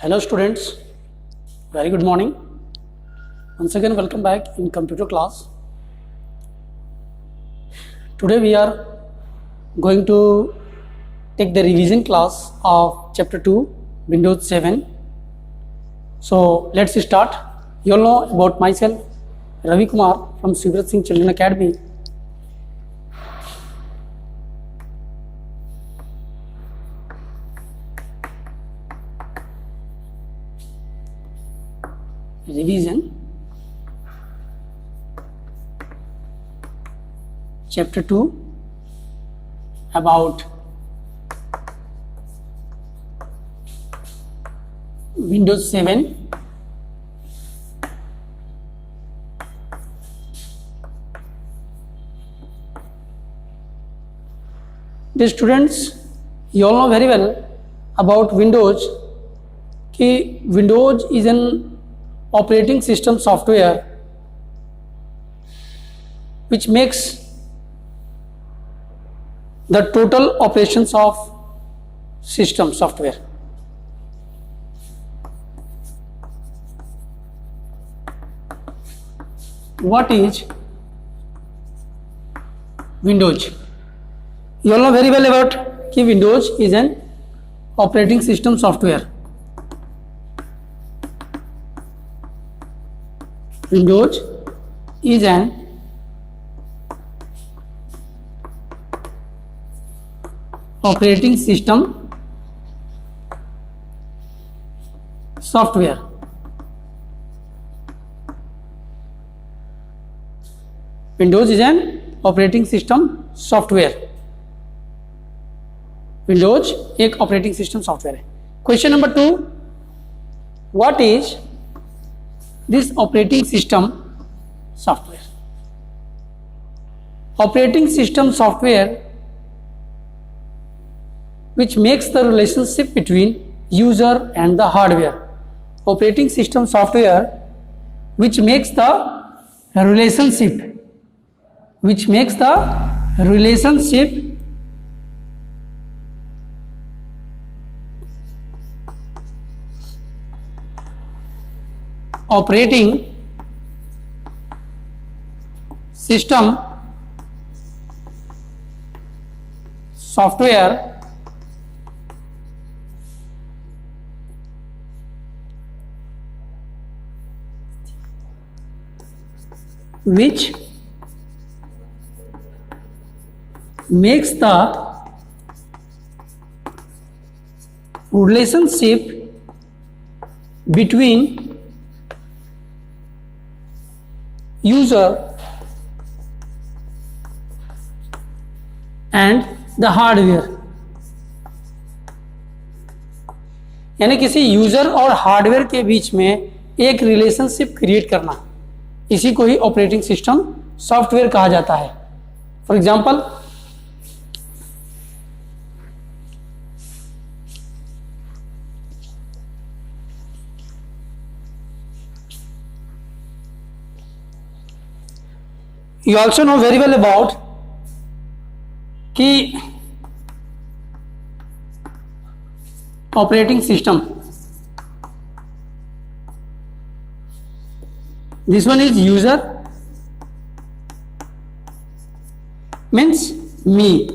Hello students, very good morning. Once again welcome back in computer class. Today we are going to take the revision class of chapter 2 Windows 7. So let's start. You all know about myself Ravi Kumar from Sivrat Singh Children Academy. Revision chapter 2 about Windows 7. The students, you all know very well about Windows कि Windows is an operating system software which makes the total operations of system software. What is Windows? You all know very well about कि Windows is an operating system software. Windows is an operating system software. Windows is an operating system software. Windows एक operating system software है. Question number 2, what is this operating system software? Operating system software which makes the relationship between user and the hardware. Operating system software which makes the relationship operating system software which makes the relationship between user and the hardware. यानी किसी user और hardware के बीच में एक relationship create करना, इसी को ही operating system software कहा जाता है. For example, you also know very well about कि operating system, this one is user means me,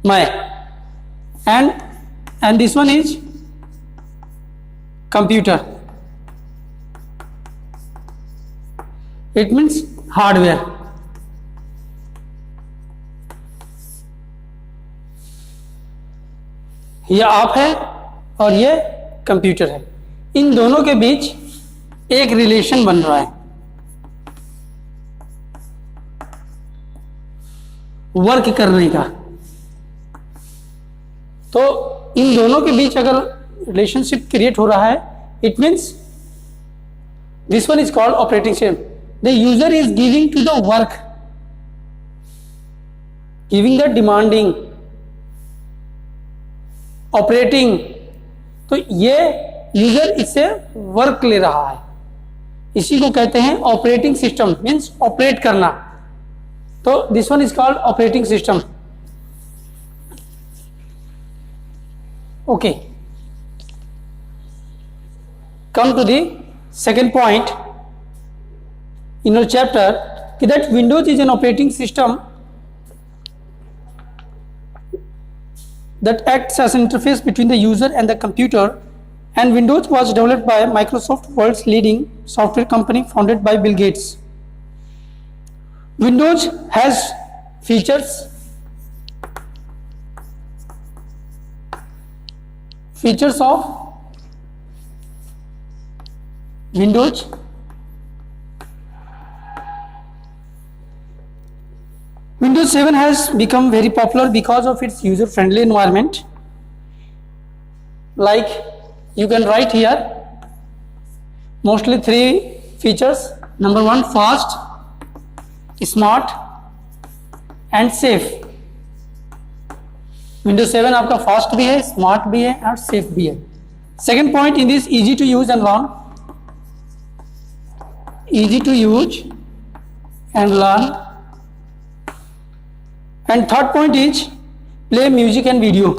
my, and this one is computer, it means hardware. ये आप है और ये कंप्यूटर है. इन दोनों के बीच एक रिलेशन बन रहा है वर्क करने का. तो इन दोनों के बीच अगर रिलेशनशिप क्रिएट हो रहा है, it means this one is called operating system. The user is giving to the work, giving the demanding, operating. तो ये यूजर इससे वर्क ले रहा है, इसी को कहते हैं ऑपरेटिंग सिस्टम, मीन्स ऑपरेट करना. तो this one is called operating system. Okay, come to the second point in our chapter, that Windows is an operating system that acts as an interface between the user and the computer, and Windows was developed by Microsoft, world's leading software company founded by Bill Gates. Windows has features of Windows. Windows 7 has become very popular because of its user-friendly environment. Like you can write here mostly 3 features. Number 1, fast, smart and safe. Windows 7 आपका fast भी है, smart भी है और safe भी है. Second point in this, easy to use and learn. Easy to use and learn. And third point is play music and video.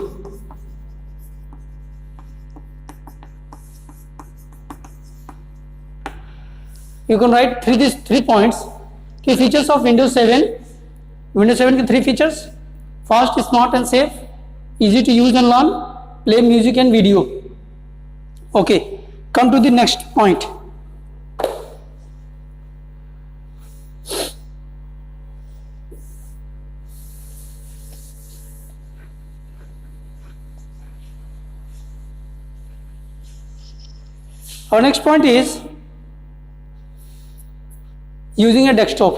You can write these 3 points. Key features of Windows 7. Windows 7 के 3 features: fast, smart and safe, easy to use and learn, play music and video. Okay, come to the next point. Our next point is using a desktop.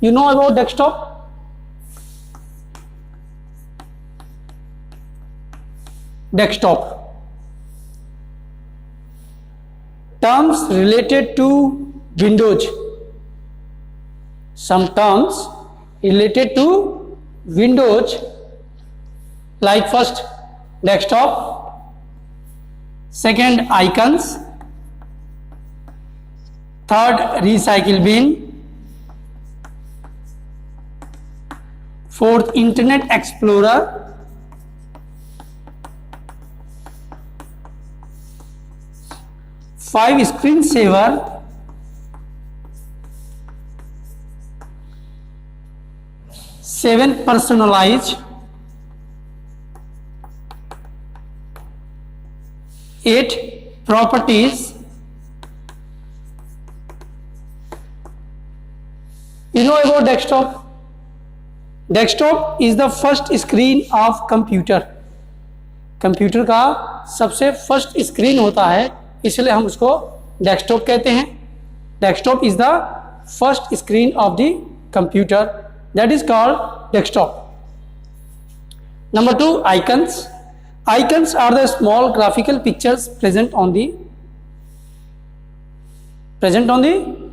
You know about desktop? Desktop. Terms related to Windows. Some terms related to Windows, like first desktop, second icons, third recycle bin, fourth Internet Explorer, five screensaver, seven personalize, eight properties. You know about desktop? Desktop is the first screen of computer. Computer का सबसे first screen होता है, इसलिए हम उसको desktop कहते हैं. Desktop is the first screen of the computer, that is called desktop. Number 2, icons. Icons are the small graphical pictures present on the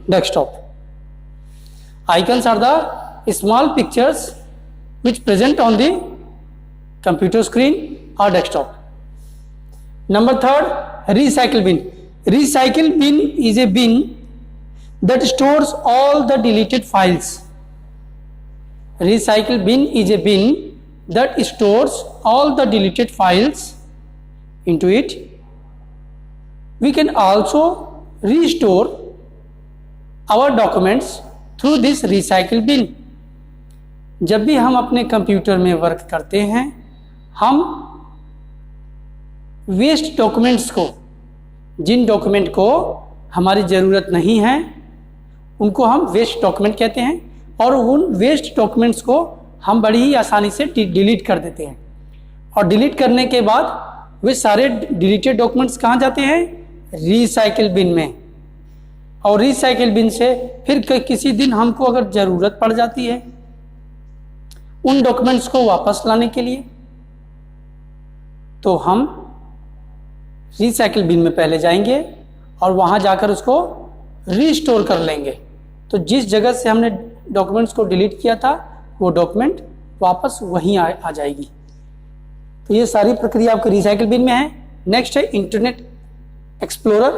desktop. Icons are the small pictures which present on the computer screen or desktop. Number 3, recycle bin. Recycle bin is a bin that stores all the deleted files. Recycle bin is a bin that stores all the deleted files into it. We can also restore our documents through this recycle bin. जब भी हम अपने computer में work करते हैं, हम waste documents को, जिन document को हमारी ज़रूरत नहीं है उनको हम वेस्ट डॉक्यूमेंट कहते हैं, और उन वेस्ट डॉक्यूमेंट्स को हम बड़ी ही आसानी से डिलीट कर देते हैं. और डिलीट करने के बाद वे सारे डिलीटेड डॉक्यूमेंट्स कहाँ जाते हैं? रिसाइकिल बिन में. और रिसाइकिल बिन से फिर किसी दिन हमको अगर ज़रूरत पड़ जाती है उन डॉक्यूमेंट्स को वापस लाने के लिए, तो हम रिसाइकिल बिन में पहले जाएंगे और वहाँ जाकर उसको रीस्टोर कर लेंगे. तो जिस जगह से हमने डॉक्यूमेंट्स को डिलीट किया था वो डॉक्यूमेंट वापस वहीं आ जाएगी. तो ये सारी प्रक्रिया आपके रिसाइकिल बिन में है. नेक्स्ट है Internet Explorer.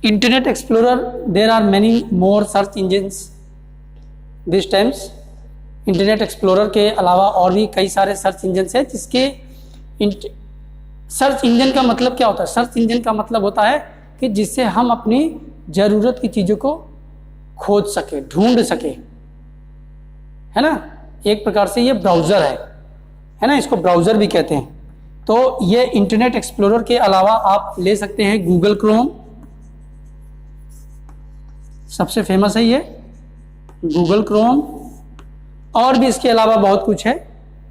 Internet Explorer, there are many more search engines this times. Internet Explorer के अलावा और भी कई सारे सर्च इंजन हैं, जिसके सर्च इंजन का मतलब क्या होता है? सर्च इंजन का मतलब होता है कि जिससे हम अपनी ज़रूरत की चीज़ों को खोज सके, ढूंढ सके, है ना। एक प्रकार से ये ब्राउज़र है ना, इसको ब्राउज़र भी कहते हैं। तो ये इंटरनेट एक्सप्लोरर के अलावा आप ले सकते हैं गूगल क्रोम, सबसे फेमस है ये गूगल क्रोम, और भी इसके अलावा बहुत कुछ है,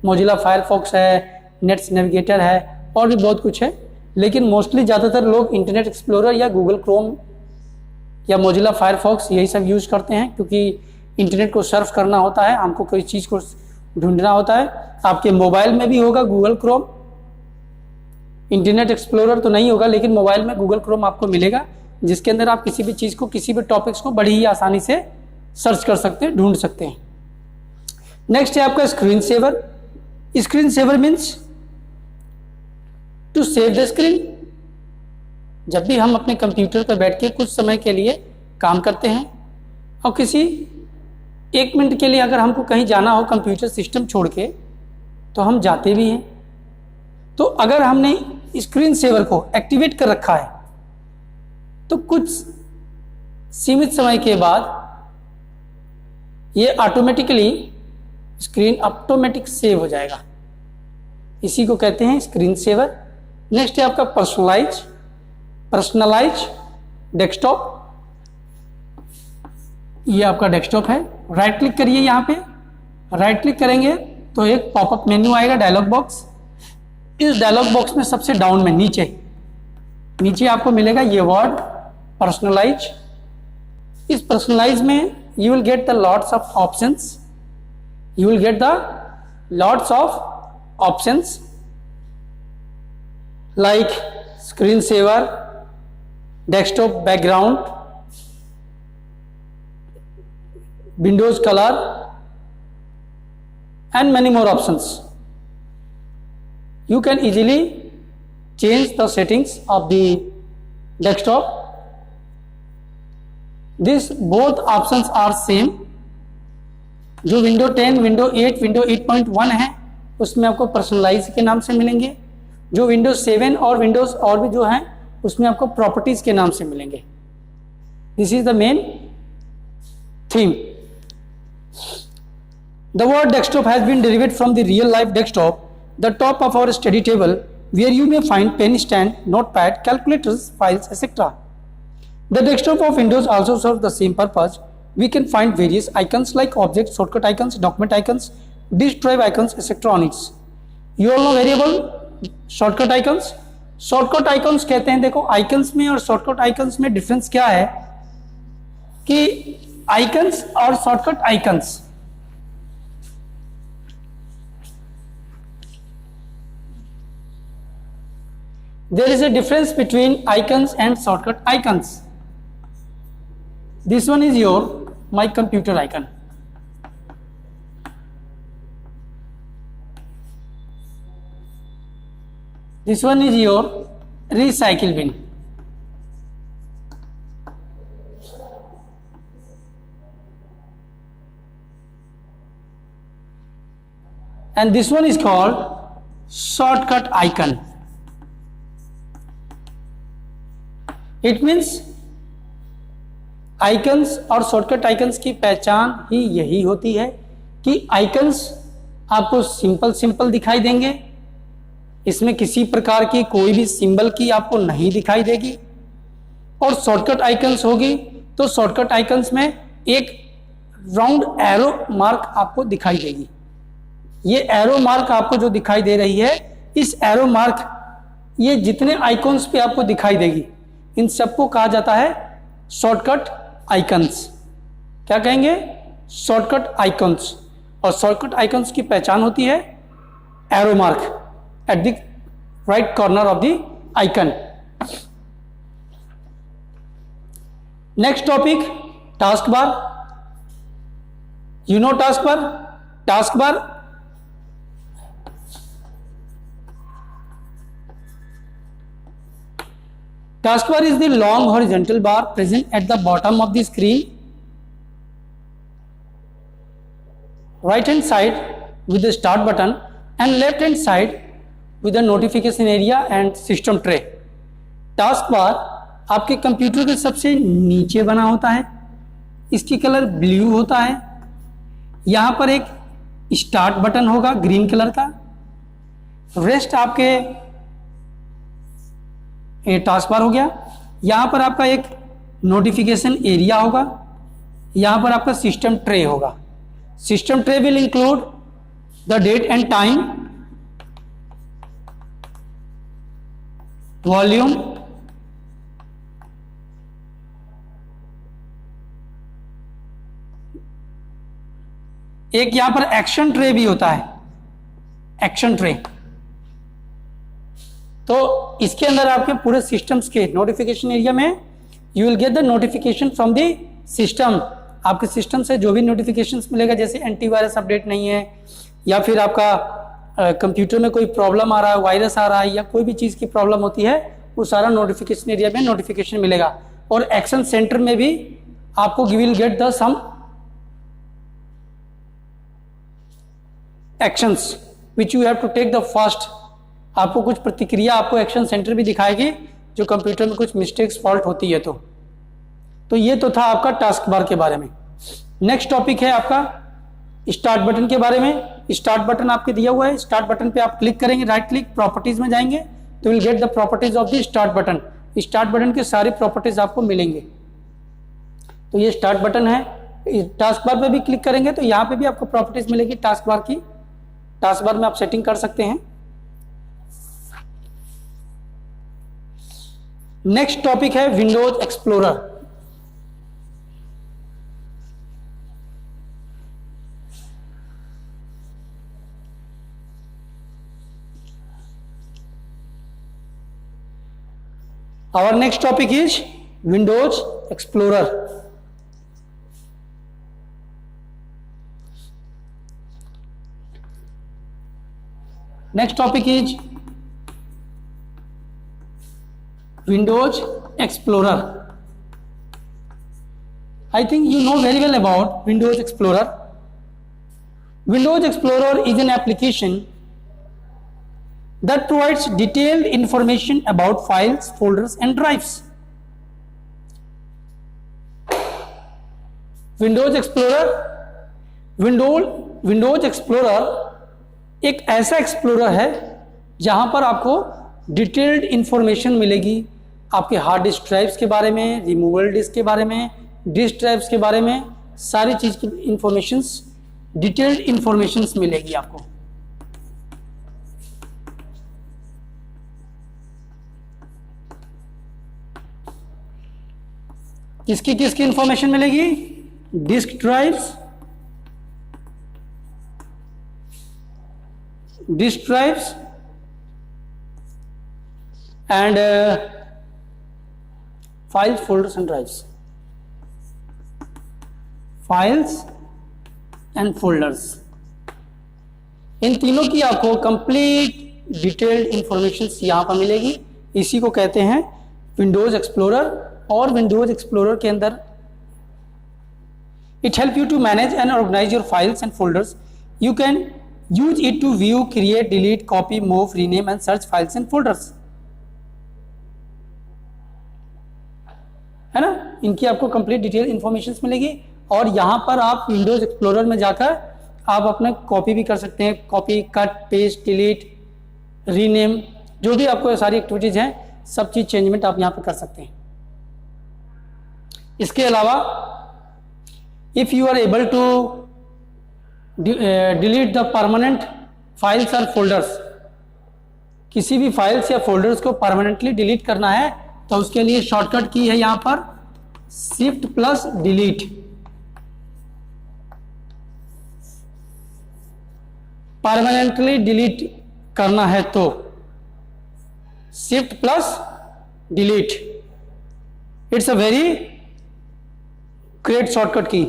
मोजिला फायरफॉक्स है, नेट्स नेविगेटर है, और भी बहुत कुछ है। लेकिन मोस्टली ज़्यादातर लोग इंटरनेट एक्सप्लोरर या गूगल क्रोम या मोजिला फायरफॉक्स यही सब यूज़ करते हैं, क्योंकि इंटरनेट को सर्फ करना होता है, हमको कोई चीज़ को ढूंढना होता है। आपके मोबाइल में भी होगा गूगल क्रोम, इंटरनेट एक्सप्लोरर तो नहीं होगा, लेकिन मोबाइल में गूगल क्रोम आपको मिलेगा, जिसके अंदर आप किसी भी चीज़ को, किसी भी टॉपिक्स को बड़ी ही आसानी से सर्च कर सकते हैं, ढूंढ सकते हैं। नेक्स्ट है आपका screen saver. Screen saver means to save the screen. जब भी हम अपने कंप्यूटर पर बैठ के कुछ समय के लिए काम करते हैं और किसी 1 मिनट के लिए अगर हमको कहीं जाना हो कंप्यूटर सिस्टम छोड़ के, तो हम जाते भी हैं। तो अगर हमने स्क्रीन सेवर को एक्टिवेट कर रखा है तो कुछ सीमित समय के बाद ये ऑटोमेटिकली स्क्रीन ऑटोमेटिक सेव हो जाएगा। इसी को कहते हैं स्क्रीन सेवर। नेक्स्ट है आपका पर्सनलाइज डेस्कटॉप। ये आपका डेस्कटॉप है। राइट क्लिक करिए, यहाँ पे राइट क्लिक करेंगे तो एक पॉपअप मेन्यू आएगा, डायलॉग बॉक्स। इस डायलॉग बॉक्स में सबसे डाउन में नीचे आपको मिलेगा ये वर्ड पर्सनलाइज। इस पर्सनलाइज में you will get the lots of options, like screensaver, desktop background, Windows color, and many more options. You can easily change the settings of the desktop. These both options are same. जो window 10, window 8, window 8.1 है उसमें आपको personalise के नाम से मिलेंगे। जो Windows 7 और विंडोज और भी जो हैं उसमें आपको प्रॉपर्टीज के नाम से मिलेंगे। This is the main theme. The word desktop has been derived from the real life desktop, the top of our study table where you may find pen stand, notepad, calculators, files etcetera. The desktop of Windows also serve the same purpose. We can find various icons like object, shortcut icons, document icons, disk drive icons, etc. on it. You all know variable shortcut icons. Shortcut icons कहते हैं, देखो icons में और shortcut icons में difference क्या है कि icons और shortcut icons there is a difference between icons and shortcut icons. This one is your my computer icon. This one is your recycle bin. And this one is called shortcut icon. It means icons और shortcut icons की पहचान ही यही होती है कि icons आपको simple दिखाई देंगे, इसमें किसी प्रकार की कोई भी सिंबल की आपको नहीं दिखाई देगी। और शॉर्टकट आइकन्स होगी तो शॉर्टकट आइकन्स में एक राउंड एरो मार्क आपको दिखाई देगी। ये एरो मार्क आपको जो दिखाई दे रही है, इस एरो मार्क ये जितने आइकन्स पे आपको दिखाई देगी, इन सबको कहा जाता है शॉर्टकट आइकन्स। क्या कहेंगे? Shortcut icons. और शॉर्टकट आइकन्स की पहचान होती है arrow mark at the right corner of the icon. Next topic, task bar. You know task bar? Task bar Taskbar is the long horizontal bar present at the bottom of the screen, right hand side with the start button and left hand side with the notification area and system tray. Taskbar आपके computer के सबसे नीचे बना होता है, इसकी colour blue होता है। यहां पर एक स्टार्ट बटन होगा ग्रीन कलर का। रेस्ट आपके टास्क बार हो गया। यहां पर आपका एक नोटिफिकेशन एरिया होगा। यहां पर आपका सिस्टम ट्रे होगा। System tray will include the date and time, volume, एक यहां पर एक्शन ट्रे भी होता है, एक्शन ट्रे। तो इसके अंदर आपके पूरे सिस्टम्स के नोटिफिकेशन एरिया में you will get the notification from the system. आपके सिस्टम से जो भी नोटिफिकेशंस मिलेगा, जैसे एंटीवायरस अपडेट नहीं है, या फिर आपका कंप्यूटर में कोई प्रॉब्लम आ रहा है, वायरस आ रहा है, या कोई भी चीज़ की प्रॉब्लम होती है, वो सारा नोटिफिकेशन एरिया में नोटिफिकेशन मिलेगा। और एक्शन सेंटर में भी आपको will get the some actions which you have to take the first. आपको कुछ प्रतिक्रिया आपको एक्शन सेंटर भी दिखाएगी जो कंप्यूटर में कुछ मिस्टेक्स फॉल्ट होती है। तो ये तो था आपका टास्क बार के बारे में। नेक्स्ट टॉपिक है आपका स्टार्ट बटन के बारे में। स्टार्ट बटन आपके दिया हुआ है। स्टार्ट बटन पे आप क्लिक करेंगे, राइट क्लिक, प्रॉपर्टीज में जाएंगे तो will get the properties of the start button. Start button के सारी प्रॉपर्टीज आपको मिलेंगे। तो ये स्टार्ट बटन है। टास्क बार पे भी क्लिक करेंगे तो यहाँ पे भी आपको प्रॉपर्टीज मिलेगी टास्क बार की। टास्क बार में आप सेटिंग कर सकते हैं। नेक्स्ट टॉपिक है Windows explorer. Our next topic is Windows Explorer. Next topic is Windows Explorer. I think you know very well about Windows Explorer. Windows Explorer is an application that provides detailed information about files, folders and drives. Windows Explorer एक ऐसा explorer है जहां पर आपको detailed information मिलेगी आपके hard disk drives के बारे में, रिमूवेबल डिस्क के बारे में, डिस्क ड्राइव्स के बारे में, सारी चीज की इंफॉर्मेशंस, डिटेल्ड इंफॉर्मेशंस मिलेगी आपको। किसकी इंफॉर्मेशन मिलेगी? Disk drives, and files, folders and drives, files and folders, इन तीनों की आपको कंप्लीट डिटेल्ड इंफॉर्मेशन यहां पर मिलेगी। इसी को कहते हैं विंडोज एक्सप्लोरर। और विंडोज एक्सप्लोरर के अंदर it help you to manage and organise your files and folders. You can use it to view, create, delete, copy, move, rename and search files and folders, है ना। इनकी आपको complete detail information मिलेगी। और यहां पर आप विंडोज एक्सप्लोरर में जाकर आप अपना कॉपी भी कर सकते हैं। Copy, cut, paste, delete, rename, जो भी आपको सारी एक्टिविटीज हैं, सब चीज चेंजमेंट आप यहां पर कर सकते हैं। इसके अलावा if you are able to delete the permanent files और फोल्डर्स, किसी भी फाइल्स या फोल्डर्स को परमानेंटली डिलीट करना है तो उसके लिए शॉर्टकट की है यहां पर shift plus delete. Permanently delete करना है तो shift plus delete, it's a very great shortcut की।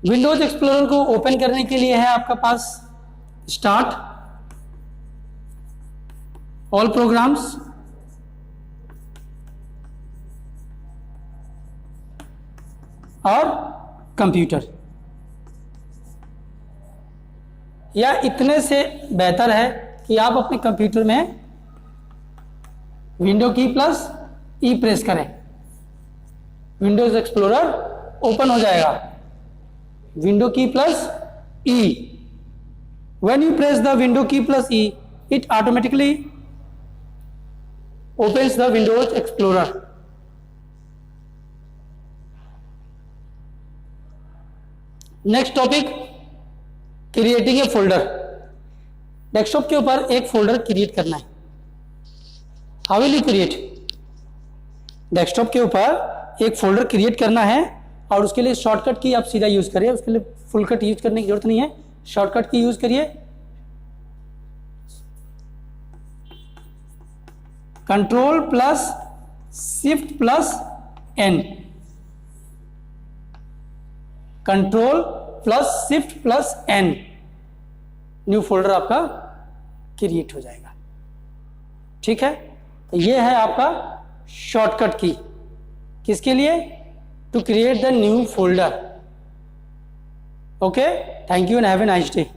विंडोज एक्सप्लोरर को ओपन करने के लिए है आपका पास स्टार्ट, ऑल प्रोग्राम्स, और कंप्यूटर, या इतने से बेहतर है कि आप अपने कंप्यूटर में window key plus E press करें, विंडोज एक्सप्लोरर ओपन हो जाएगा। Window key plus E, when you press the window key plus E, it automatically opens the Windows Explorer. Next topic, creating a folder. Desktop के ऊपर एक folder create करना है। How will you create? Desktop के ऊपर एक folder create करना है और उसके लिए शॉर्टकट की आप सीधा यूज करिए, उसके लिए फुल कट यूज करने की जरूरत नहीं है, शॉर्टकट की यूज करिए। Control plus shift plus N, control plus shift plus N, new folder आपका क्रिएट हो जाएगा। ठीक है, तो ये है आपका शॉर्टकट की, किसके लिए? To create the new folder. Okay, thank you and have a nice day.